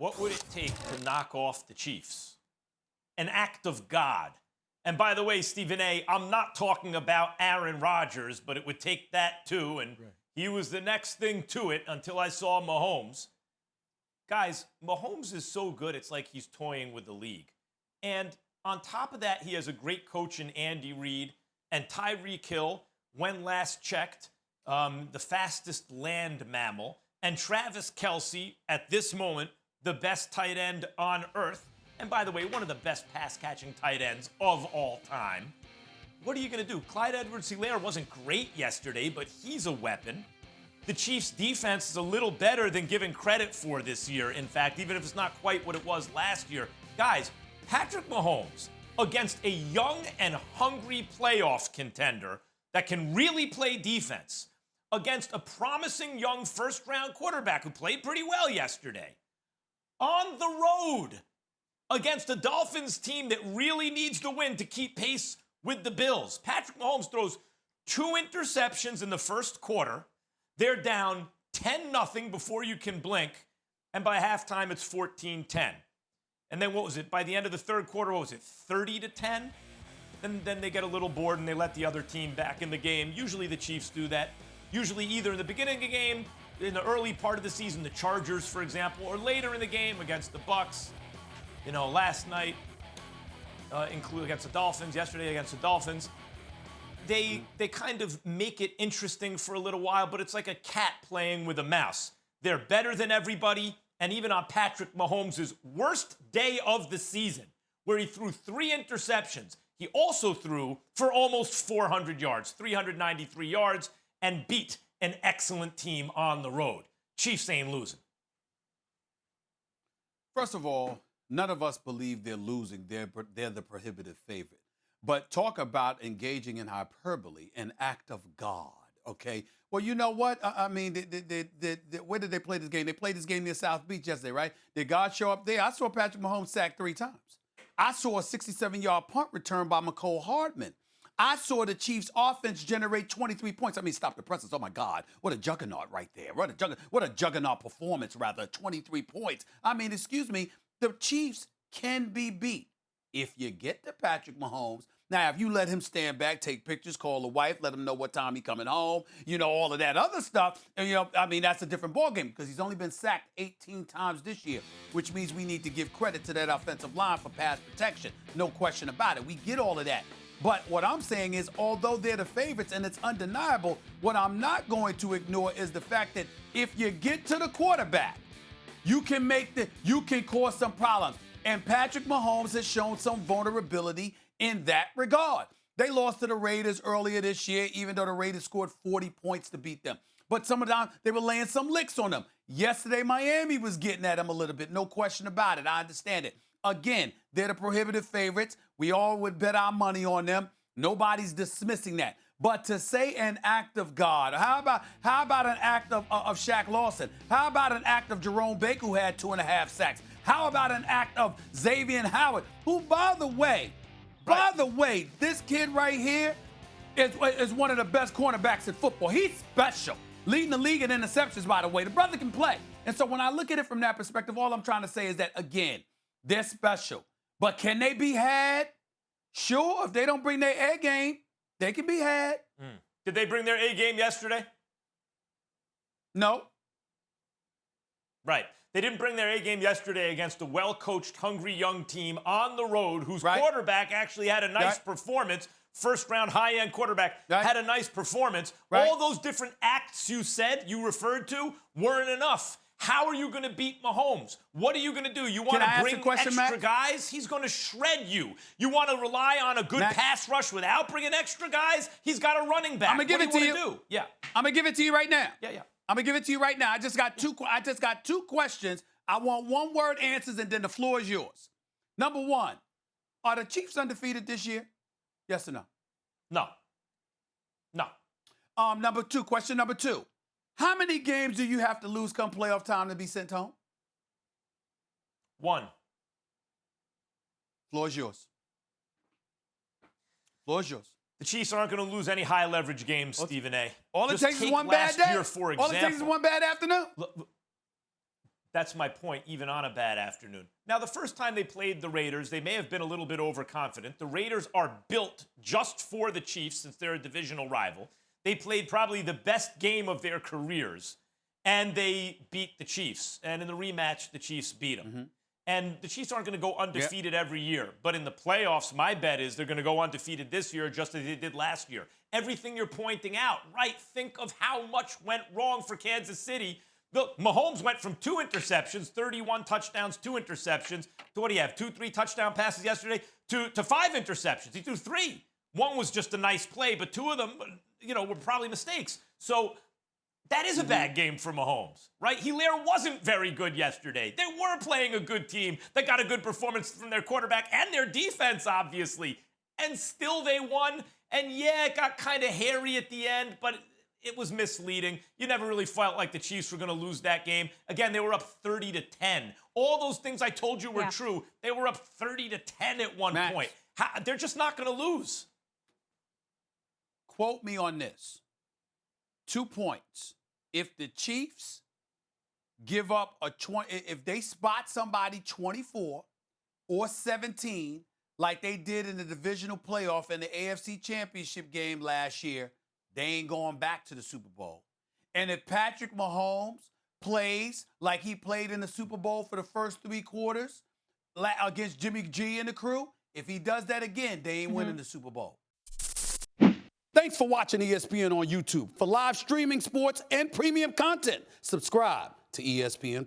What would it take to knock off the Chiefs? An act of God. And by the way, Stephen A., I'm not talking about Aaron Rodgers, but it would take that too. And he was the next thing to it until I saw Mahomes. Guys, Mahomes is so good, it's like he's toying with the league. And on top of that, he has a great coach in Andy Reid and Tyreek Hill, when last checked, the fastest land mammal, and Travis Kelce, at this moment, the best tight end on earth. And by the way, one of the best pass-catching tight ends of all time. What are you going to do? Clyde Edwards-Helaire wasn't great yesterday, but he's a weapon. The Chiefs' defense is a little better than given credit for this year, in fact, even if it's not quite what it was last year. Guys, Patrick Mahomes against a young and hungry playoff contender that can really play defense against a promising young first-round quarterback who played pretty well yesterday. On the road against a Dolphins team that really needs to win to keep pace with the Bills. Patrick Mahomes throws 2 interceptions in the first quarter. They're down 10-0 before you can blink. And by halftime, it's 14-10. And then what was it? By the end of the third quarter, what was it? 30-10? Then they get a little bored and they let the other team back in the game. Usually the Chiefs do that. Usually either in the beginning of the game, in the early part of the season, the Chargers, for example, or later in the game against the Bucs. You know, last night, against the Dolphins, yesterday against the Dolphins. They kind of make it interesting for a little while, but it's like a cat playing with a mouse. They're better than everybody, and even on Patrick Mahomes' worst day of the season, where he threw 3 interceptions, he also threw for almost 400 yards, 393 yards, and beat an excellent team on the road. Chiefs ain't losing. First of all, none of us believe they're losing. They're the prohibitive favorite. But talk about engaging in hyperbole, an act of God, okay? Well, you know what? I mean, where did they play this game? They played this game near South Beach yesterday, right? Did God show up there? I saw Patrick Mahomes sacked 3 times. I saw a 67-yard punt return by McCole Hardman. I saw the Chiefs' offense generate 23 points. I mean, stop the presses. Oh, my God. What a juggernaut right there. What a juggernaut performance, rather. 23 points. I mean, excuse me. The Chiefs can be beat if you get to Patrick Mahomes. Now, if you let him stand back, take pictures, call the wife, let him know what time he's coming home, you know, all of that other stuff, and, you know, I mean, that's a different ballgame because he's only been sacked 18 times this year, which means we need to give credit to that offensive line for pass protection. No question about it. We get all of that. But what I'm saying is, although they're the favorites and it's undeniable, what I'm not going to ignore is the fact that if you get to the quarterback, you can cause some problems. And Patrick Mahomes has shown some vulnerability in that regard. They lost to the Raiders earlier this year, even though the Raiders scored 40 points to beat them. But some of the time, they were laying some licks on them. Yesterday, Miami was getting at them a little bit. No question about it. I understand it. Again, they're the prohibitive favorites. We all would bet our money on them. Nobody's dismissing that. But to say an act of God, how about an act of Shaq Lawson? How about an act of Jerome Baker, who had 2.5 sacks? How about an act of Xavier Howard, who, by the way, this kid right here is one of the best cornerbacks in football. He's special, leading the league in interceptions, by the way. The brother can play. And so when I look at it from that perspective, all I'm trying to say is that, again, they're special. But can they be had? Sure, if they don't bring their A game, they can be had. Did they bring their A game yesterday? No. Right. They didn't bring their A game yesterday against a well-coached, hungry young team on the road whose quarterback actually had a nice performance. First-round, high-end quarterback had a nice performance. All those different acts you referred to, weren't enough. How are you going to beat Mahomes? What are you going to do? You want to bring extra guys? He's going to shred you. You want to rely on a good pass rush without bringing extra guys? He's got a running back. I'm going to give it to you. Yeah. I'm going to give it to you right now. Yeah. I'm going to give it to you right now. I just got two questions. I want one-word answers, and then the floor is yours. Number 1, are the Chiefs undefeated this year? Yes or no? No. Question number 2. How many games do you have to lose come playoff time to be sent home? 1. Floor is yours. The Chiefs aren't going to lose any high-leverage games, Stephen A. All it takes is one bad day. Year, for example. All it takes is one bad afternoon. That's my point, even on a bad afternoon. Now, the first time they played the Raiders, they may have been a little bit overconfident. The Raiders are built just for the Chiefs since they're a divisional rival. They played probably the best game of their careers, and they beat the Chiefs. And in the rematch, the Chiefs beat them. Mm-hmm. And the Chiefs aren't going to go undefeated every year. But in the playoffs, my bet is they're going to go undefeated this year just as they did last year. Everything you're pointing out, right? Think of how much went wrong for Kansas City. Look, Mahomes went from 2 interceptions, 31 touchdowns, 2 interceptions, to what do you have, 3 touchdown passes yesterday, to 5 interceptions. He threw 3. One was just a nice play, but 2 of them, were probably mistakes. So that is a bad game for Mahomes, right? Hilaire wasn't very good yesterday. They were playing a good team that got a good performance from their quarterback and their defense, obviously. And still they won. And yeah, it got kind of hairy at the end, but it was misleading. You never really felt like the Chiefs were going to lose that game. Again, they were up 30-10. All those things I told you were true. They were up 30-10 at one point. They're just not going to lose. Quote me on this. 2 points. If the Chiefs give up if they spot somebody 24 or 17, like they did in the divisional playoff and the AFC Championship game last year, they ain't going back to the Super Bowl. And if Patrick Mahomes plays like he played in the Super Bowl for the first 3 quarters against Jimmy G and the crew, if he does that again, they ain't winning the Super Bowl. Thanks for watching ESPN on YouTube. For live streaming sports and premium content, subscribe to ESPN+.